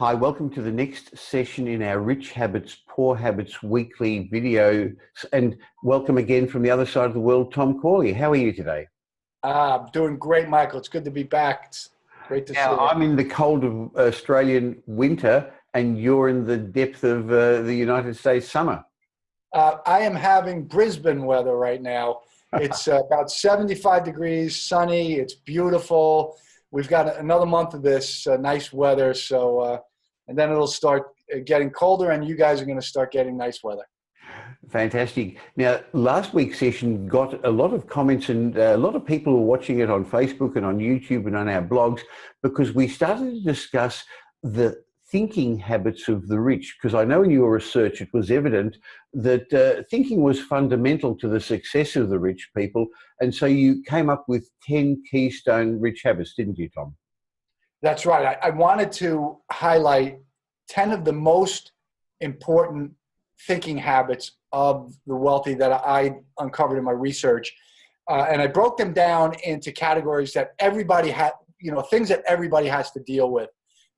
Hi, welcome to the next session in our Rich Habits, Poor Habits weekly video. And welcome again from the other side of the world, Tom Corley. How are you today? I'm doing great, Michael. It's good to be back. It's great to see you. I'm in the cold of Australian winter and you're in the depth of the United States summer. I am having Brisbane weather right now. It's about 75 degrees, sunny. It's beautiful. We've got another month of this nice weather. And then it'll start getting colder and you guys are going to start getting nice weather. Fantastic. Now, last week's session got a lot of comments and a lot of people were watching it on Facebook and on YouTube and on our blogs because we started to discuss the thinking habits of the rich, because I know in your research it was evident that thinking was fundamental to the success of the rich people. And so you came up with 10 keystone rich habits, didn't you, Tom? That's right. I wanted to highlight 10 of the most important thinking habits of the wealthy that I uncovered in my research. And I broke them down into categories that everybody had, things that everybody has to deal with.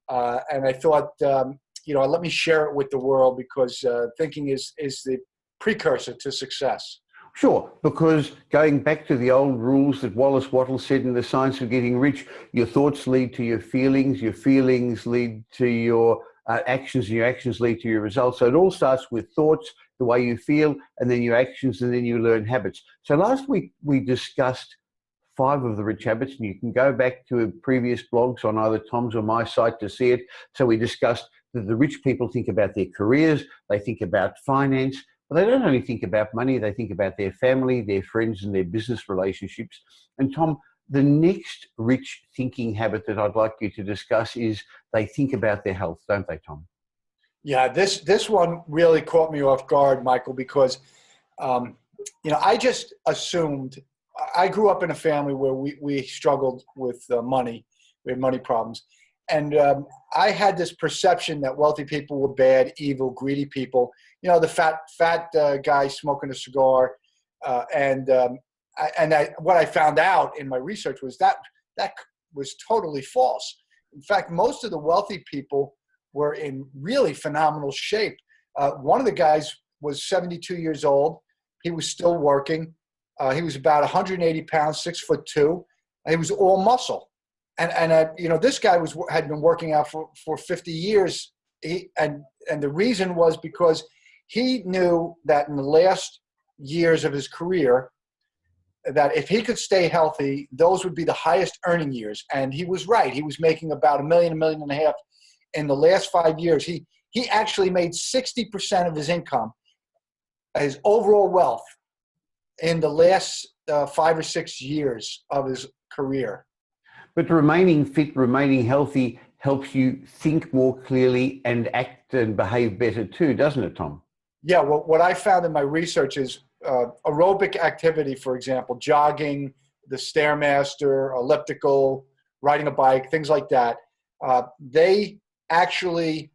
And I thought, let me share it with the world because thinking is the precursor to success. Sure, because going back to the old rules that Wallace Wattle said in The Science of Getting Rich, your thoughts lead to your feelings lead to your actions, and your actions lead to your results. So it all starts with thoughts, the way you feel, and then your actions, and then you learn habits. So last week we discussed 5 of the rich habits, and you can go back to previous blogs on either Tom's or my site to see it. So we discussed that the rich people think about their careers, they think about finance, but they don't only think about money, they think about their family, their friends, and their business relationships. And Tom, the next rich thinking habit that I'd like you to discuss is they think about their health, don't they, Tom? Yeah, this one really caught me off guard, Michael, because, I just assumed. I grew up in a family where we struggled with money. We had money problems. And I had this perception that wealthy people were bad, evil, greedy people. The fat guy smoking a cigar. What I found out in my research was that was totally false. In fact, most of the wealthy people were in really phenomenal shape. One of the guys was 72 years old. He was still working. He was about 180 pounds, 6'2". He was all muscle. This guy had been working out for 50 years. And the reason was because he knew that in the last years of his career, that if he could stay healthy, those would be the highest earning years. And he was right. He was making about $1 million, $1.5 million in the last 5 years. He actually made 60% of his income, his overall wealth, in the last 5 or 6 years of his career. But remaining fit, remaining healthy helps you think more clearly and act and behave better too, doesn't it, Tom? Yeah, well, what I found in my research is aerobic activity, for example, jogging, the Stairmaster, elliptical, riding a bike, things like that, they actually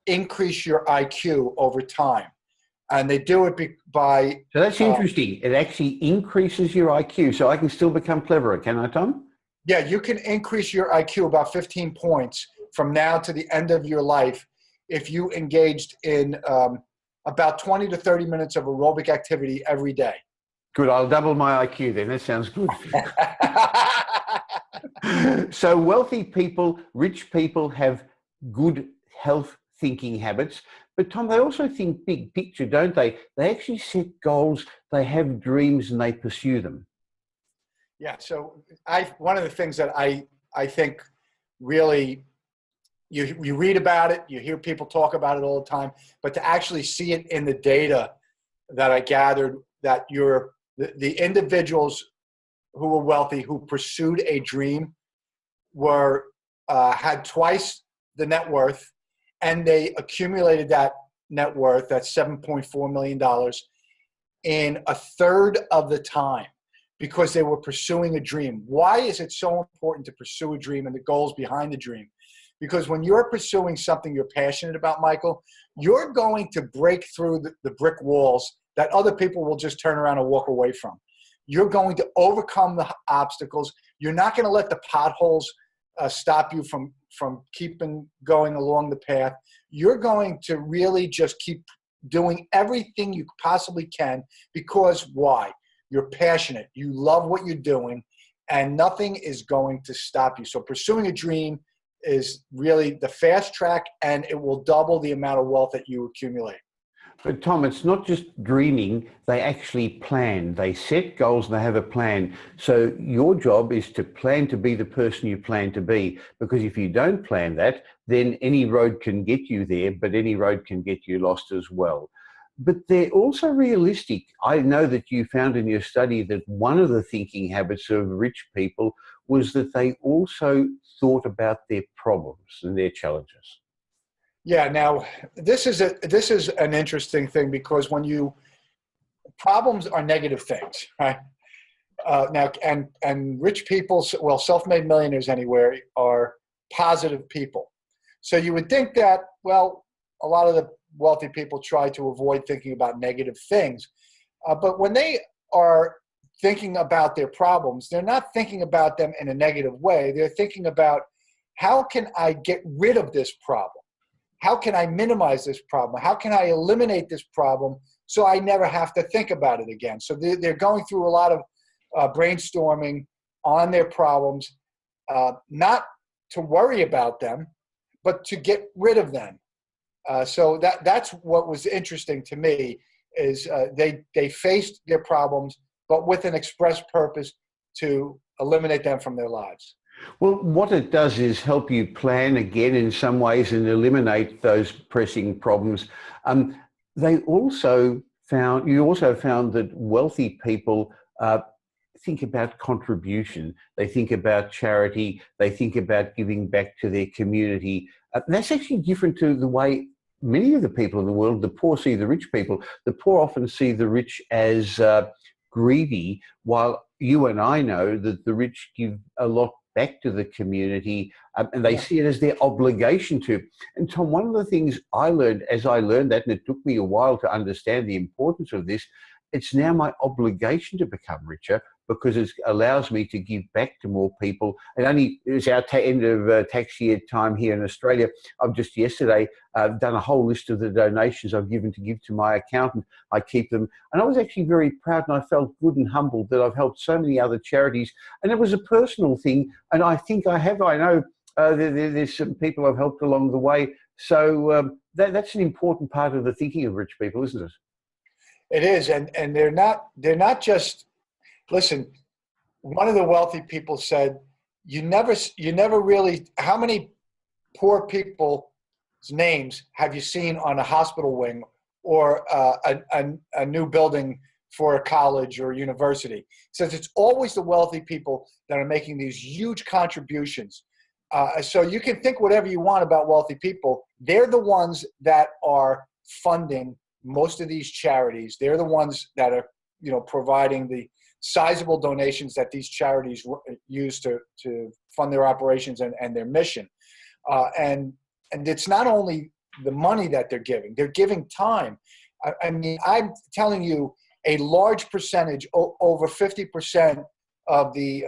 increase your IQ over time. And they do it by... So that's interesting. It actually increases your IQ. So I can still become cleverer, can I, Tom? Yeah, you can increase your IQ about 15 points from now to the end of your life if you engaged in about 20 to 30 minutes of aerobic activity every day. Good. I'll double my IQ then. That sounds good. So wealthy people, rich people have good health thinking habits. But Tom, they also think big picture, don't they? They actually set goals, they have dreams, and they pursue them. Yeah, so one of the things that I think really, you read about it, you hear people talk about it all the time, but to actually see it in the data that I gathered, that the individuals who were wealthy, who pursued a dream, had twice the net worth, and they accumulated that net worth, that's $7.4 million, in a third of the time because they were pursuing a dream. Why is it so important to pursue a dream and the goals behind the dream? Because when you're pursuing something you're passionate about, Michael, you're going to break through the brick walls that other people will just turn around and walk away from. You're going to overcome the obstacles. You're not going to let the potholes stop you from from keeping going along the path. You're going to really just keep doing everything you possibly can, because why? You're passionate. You love what you're doing, and nothing is going to stop you. So pursuing a dream is really the fast track, and it will double the amount of wealth that you accumulate. But Tom, it's not just dreaming, they actually plan. They set goals and they have a plan. So your job is to plan to be the person you plan to be, because if you don't plan that, then any road can get you there, but any road can get you lost as well. But they're also realistic. I know that you found in your study that one of the thinking habits of rich people was that they also thought about their problems and their challenges. Yeah. Now, this is an interesting thing, because problems are negative things, right? Now, and rich people, well, self-made millionaires anywhere, are positive people. So you would think that, well, a lot of the wealthy people try to avoid thinking about negative things, but when they are thinking about their problems, they're not thinking about them in a negative way. They're thinking about, how can I get rid of this problem? How can I minimize this problem? How can I eliminate this problem so I never have to think about it again? So they're going through a lot of brainstorming on their problems, not to worry about them, but to get rid of them. So that's what was interesting to me, is they faced their problems, but with an express purpose to eliminate them from their lives. Well, what it does is help you plan again in some ways and eliminate those pressing problems. You also found that wealthy people think about contribution. They think about charity. They think about giving back to their community. That's actually different to the way many of the people in the world, the poor see the rich people. The poor often see the rich as greedy, while you and I know that the rich give a lot back to the community, and they see it as their obligation to. And Tom, one of the things I learned as I learned that, and it took me a while to understand the importance of this, it's now my obligation to become richer, because it allows me to give back to more people. And only it's our end of tax year time here in Australia. I've just yesterday done a whole list of the donations I've given to give to my accountant. I keep them. And I was actually very proud, and I felt good and humbled that I've helped so many other charities. And it was a personal thing. And I think I know there's some people I've helped along the way. So that's an important part of the thinking of rich people, isn't it? It is. And they're not just, listen, one of the wealthy people said, you never really, how many poor people's names have you seen on a hospital wing or a new building for a college or a university? He says it's always the wealthy people that are making these huge contributions. So you can think whatever you want about wealthy people. They're the ones that are funding most of these charities. They're the ones that are, providing the sizable donations that these charities use to fund their operations and their mission. And it's not only the money that they're giving time. I mean, I'm telling you, a large percentage, over 50% of the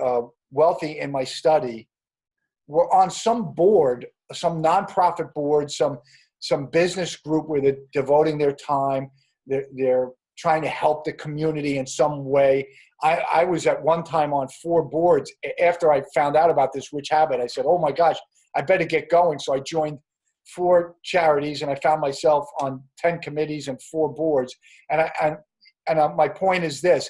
wealthy in my study were on some board, some nonprofit board, some business group where they're devoting their time. They're trying to help the community in some way. I was at one time on 4 boards. After I found out about this rich habit, I said, oh my gosh, I better get going. So I joined 4 charities, and I found myself on 10 committees and 4 boards. And my point is this: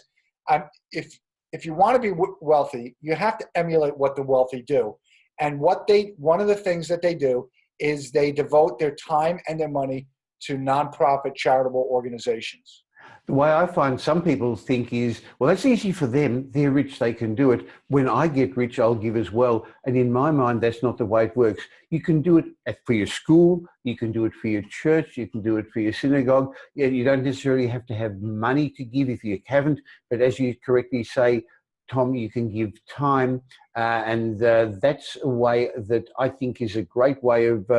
if you want to be wealthy, you have to emulate what the wealthy do. And one of the things that they do is they devote their time and their money to nonprofit charitable organizations. The way I find some people think is, well, that's easy for them. They're rich, they can do it. When I get rich, I'll give as well. And in my mind, that's not the way it works. You can do it for your school. You can do it for your church. You can do it for your synagogue. Yeah, you don't necessarily have to have money to give if you haven't. But as you correctly say, Tom, you can give time. And that's a way that I think is a great way of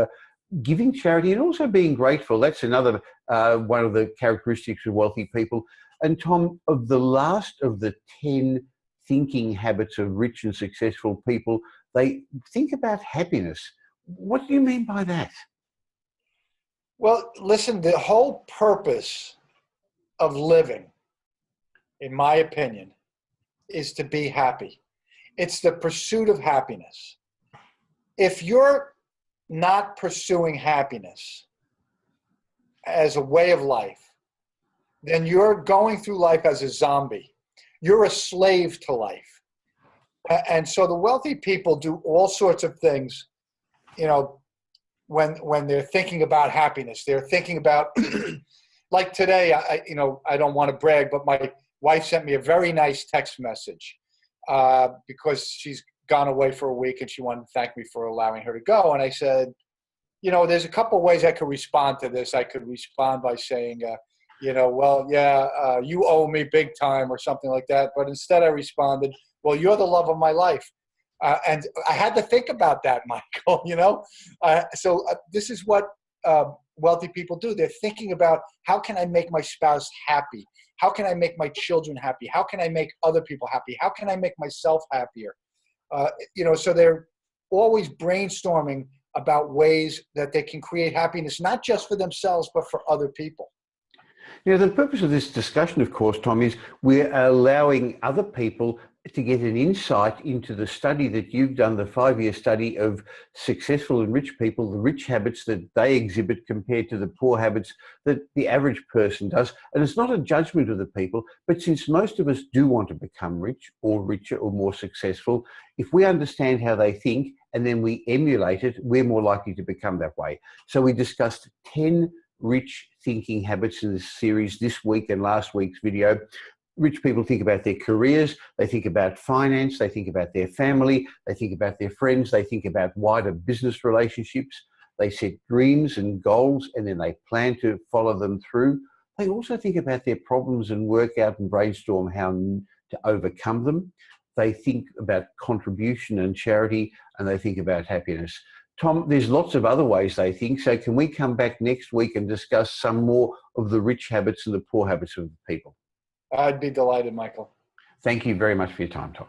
giving charity and also being grateful. That's another one of the characteristics of wealthy people. And Tom, of the last of the 10 thinking habits of rich and successful people, they think about happiness. What do you mean by that? Well, listen, the whole purpose of living, in my opinion, is to be happy. It's the pursuit of happiness. If you're not pursuing happiness as a way of life, then you're going through life as a zombie. You're a slave to life. And so the wealthy people do all sorts of things, you know, when they're thinking about happiness. They're thinking about, like today, I don't want to brag, but my wife sent me a very nice text message because she's gone away for a week and she wanted to thank me for allowing her to go. And I said, you know, there's a couple of ways I could respond to this. I could respond by saying, you owe me big time or something like that. But instead I responded, well, you're the love of my life. And I had to think about that, Michael, you know. So this is what wealthy people do. They're thinking about, how can I make my spouse happy? How can I make my children happy? How can I make other people happy? How can I make myself happier? So they're always brainstorming about ways that they can create happiness, not just for themselves, but for other people. You know, the purpose of this discussion, of course, Tom, is we're allowing other people to get an insight into the study that you've done, the 5-year study of successful and rich people, the rich habits that they exhibit compared to the poor habits that the average person does. And it's not a judgment of the people, but since most of us do want to become rich or richer or more successful, if we understand how they think and then we emulate it, we're more likely to become that way. So we discussed 10 rich thinking habits in this series this week and last week's video. Rich people think about their careers, they think about finance, they think about their family, they think about their friends, they think about wider business relationships, they set dreams and goals and then they plan to follow them through. They also think about their problems and work out and brainstorm how to overcome them. They think about contribution and charity, and they think about happiness. Tom, there's lots of other ways they think, so can we come back next week and discuss some more of the rich habits and the poor habits of the people? I'd be delighted, Michael. Thank you very much for your time, Tom.